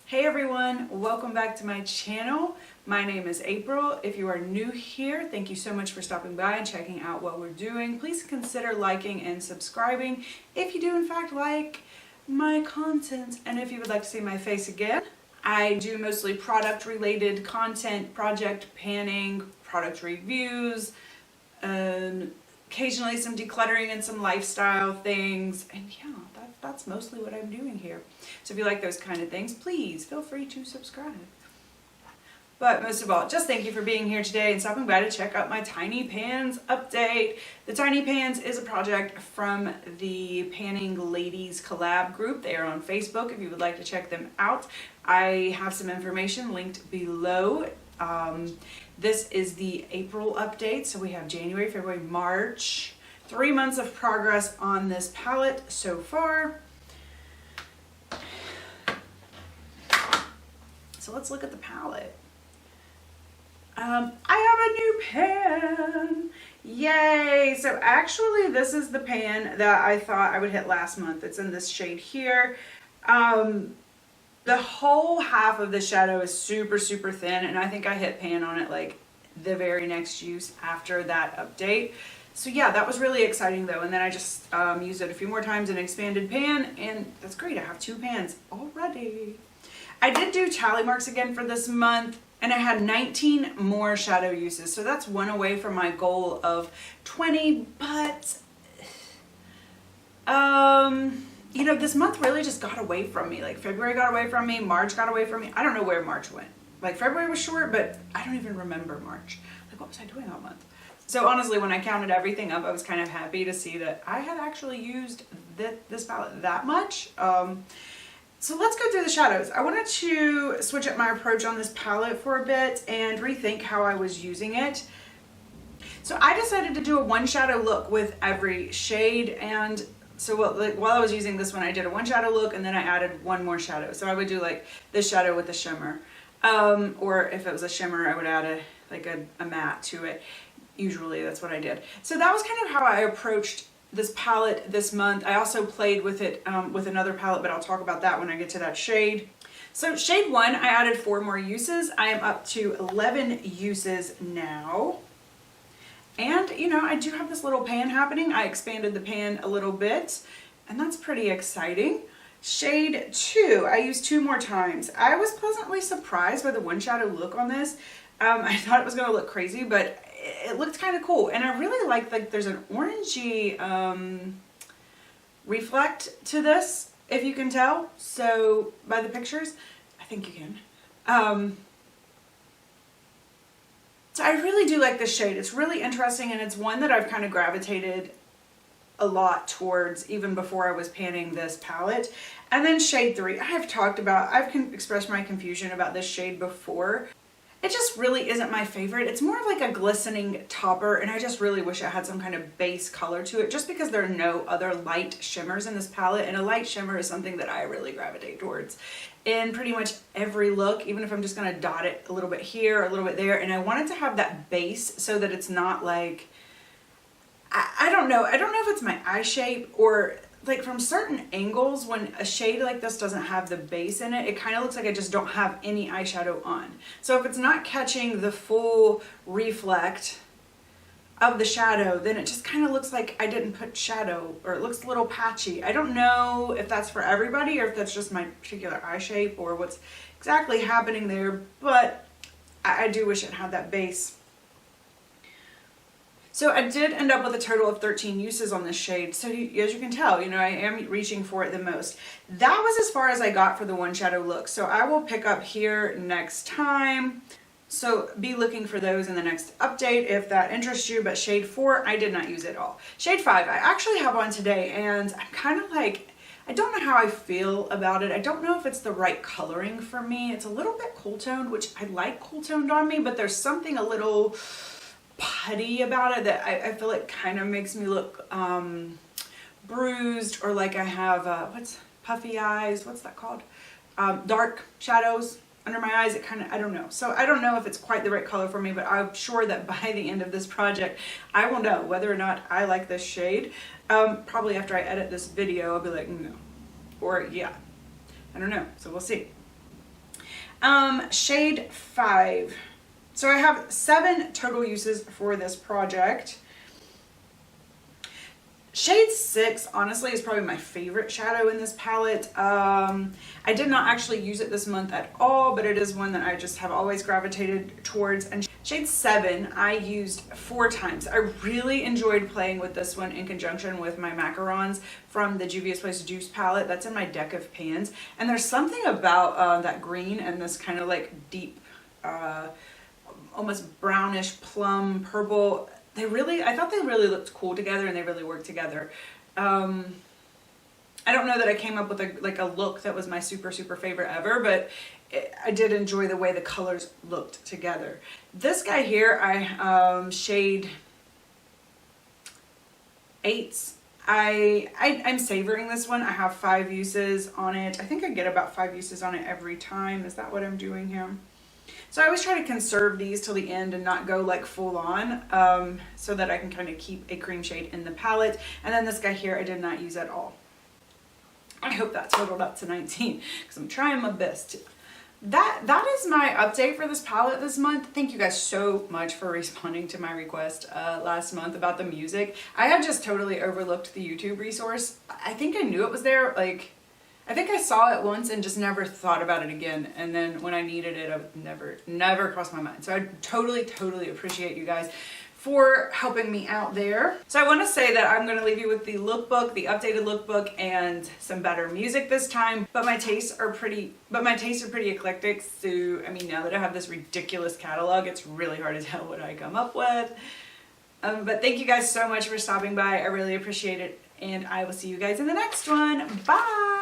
Hey everyone, welcome back to my channel. My name is April. If you are new here, thank you so much for stopping by and checking out what we're doing. Please consider liking and subscribing if you do in fact like my content. And if you would like to see my face again, I do mostly product related content, project panning, product reviews, occasionally some decluttering and some lifestyle things, and yeah, that's mostly what I'm doing here. So if you like those kind of things, please feel free to subscribe. But most of all, just thank you for being here today and stopping by to check out my Tiny Pans update. The Tiny Pans is a project from the Panning Ladies Collab group. They are on Facebook if you would like to check them out. I have some information linked below. This is the April update, so we have January, February, March. 3 months of progress on this palette so far. So let's look at the palette. I have a new pan. Yay! So actually this is the pan that I thought I would hit last month. It's in this shade here. The whole half of the shadow is super thin, and I think I hit pan on it like the very next use after that update. So yeah, that was really exciting though, and then I just used it a few more times in expanded pan, and that's great. I have 2 pans already. I did do tally marks again for this month, and I had 19 more shadow uses, so that's 1 away from my goal of 20, but you know, this month really just got away from me. Like February got away from me, March got away from me. I don't know where March went. Like February was short, but I don't even remember March. Like what was I doing all month? So honestly, when I counted everything up, I was kind of happy to see that I had actually used this palette that much. So let's go through the shadows. I wanted to switch up my approach on this palette for a bit and rethink how I was using it. So I decided to do a 1 shadow look with every shade, and so while I was using this one, I did a 1 shadow look and then I added 1 more shadow. So I would do like this shadow with a shimmer. Or if it was a shimmer, I would add a matte to it. Usually that's what I did. So that was kind of how I approached this palette this month. I also played with it with another palette, but I'll talk about that when I get to that shade. So shade 1, I added 4 more uses. I am up to 11 uses now. And you know, I do have this little pan happening. I expanded the pan a little bit, and that's pretty exciting. Shade 2, I used 2 more times. I was pleasantly surprised by the 1 shadow look on this. I thought it was going to look crazy, but it looked kind of cool. And I really like there's an orangey reflect to this, if you can tell. So by the pictures, I think you can. So I really do like this shade. It's really interesting, and it's one that I've kind of gravitated a lot towards even before I was panning this palette. And then shade 3, I've expressed my confusion about this shade before. It just really isn't my favorite. It's more of like a glistening topper, and I just really wish it had some kind of base color to it, just because there are no other light shimmers in this palette, and a light shimmer is something that I really gravitate towards in pretty much every look, even if I'm just going to dot it a little bit here, a little bit there. And I wanted to have that base so that it's not like, I don't know if it's my eye shape, or like from certain angles when a shade like this doesn't have the base in it, it kind of looks like I just don't have any eyeshadow on. So if it's not catching the full reflect of the shadow, then it just kind of looks like I didn't put shadow, or it looks a little patchy. I don't know if that's for everybody or if that's just my particular eye shape or what's exactly happening there, but I do wish it had that base. So I did end up with a total of 13 uses on this shade. So as you can tell, you know, I am reaching for it the most. That was as far as I got for the 1 shadow look. So I will pick up here next time. So be looking for those in the next update if that interests you. But shade 4, I did not use at all. Shade 5, I actually have on today, and I'm kind of like, I don't know how I feel about it. I don't know if it's the right coloring for me. It's a little bit cool toned, which I like cool toned on me, but there's something a little putty about it that I feel like kind of makes me look bruised, or like I have what's puffy eyes, what's that called, dark shadows under my eyes. It kind of, I don't know. So I don't know if it's quite the right color for me, but I'm sure that by the end of this project I will know whether or not I like this shade. Probably after I edit this video I'll be like no, or yeah, I don't know, so we'll see. Shade 5. So I have 7 total uses for this project. Shade 6, honestly, is probably my favorite shadow in this palette. I did not actually use it this month at all, but it is one that I just have always gravitated towards. And shade 7, I used 4 times. I really enjoyed playing with this one in conjunction with my macarons from the Juvia's Place Juice palette. That's in my deck of pans. And there's something about that green and this kind of like deep, almost brownish plum purple. I thought they really looked cool together and they really worked together. I don't know that I came up with a look that was my super favorite ever, but I did enjoy the way the colors looked together. This guy here, I shade 8s. I'm savoring this one. I have 5 uses on it. I think I get about 5 uses on it every time. Is that what I'm doing here? So I always try to conserve these till the end and not go like full on, so that I can kind of keep a cream shade in the palette. And then this guy here I did not use at all. I hope that totaled up to 19 because I'm trying my best. That is my update for this palette this month. Thank you guys so much for responding to my request last month about the music. I have just totally overlooked the YouTube resource. I think I knew it was there. Like, I think I saw it once and just never thought about it again. And then when I needed it, I would never crossed my mind. So I totally appreciate you guys for helping me out there. So I want to say that I'm going to leave you with the lookbook, the updated lookbook, and some better music this time. But my tastes are pretty eclectic. So I mean, now that I have this ridiculous catalog, it's really hard to tell what I come up with. But thank you guys so much for stopping by. I really appreciate it. And I will see you guys in the next one. Bye!